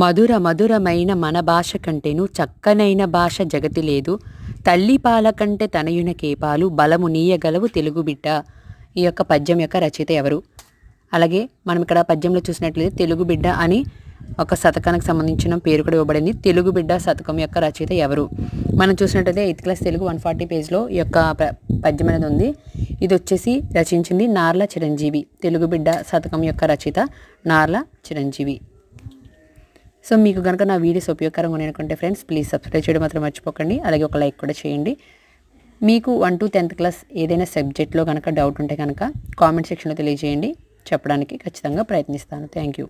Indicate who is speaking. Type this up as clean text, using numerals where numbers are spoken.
Speaker 1: మధుర మధురమైన మన భాష కంటేను చక్కనైన భాష జగతి లేదు. తల్లి పాల కంటే తనయునకే పాలు బలము నీయగలవు తెలుగు బిడ్డ. ఈ యొక్క పద్యం యొక్క రచయిత ఎవరు? అలాగే మనం ఇక్కడ పద్యంలో చూసినట్లయితే తెలుగు బిడ్డ అని ఒక శతకానికి సంబంధించిన పేరు కూడా ఇవ్వబడింది. తెలుగు బిడ్డ శతకం యొక్క రచయిత ఎవరు? మనం చూసినట్లయితే 8th క్లాస్ తెలుగు 140 పేజ్లో ఈ యొక్క పద్యం అనేది ఉంది. ఇది వచ్చేసి రచించింది నార్ల చిరంజీవి. తెలుగు బిడ్డ శతకం యొక్క రచయిత నార్ల చిరంజీవి. సో మీకు కనుక నా వీడియోస్ ఉపయోగకరంగా ఉన్నాయనుకుంటే ఫ్రెండ్స్ ప్లీజ్ సబ్స్క్రైబ్ చేయడం మాత్రం మర్చిపోకండి. అలాగే ఒక లైక్ కూడా చేయండి. మీకు 1 to 10th క్లాస్ ఏదైనా సబ్జెక్ట్లో కనుక డౌట్ ఉంటే కనుక కామెంట్ సెక్షన్లో తెలియజేయండి. చెప్పడానికి ఖచ్చితంగా ప్రయత్నిస్తాను. Thank you.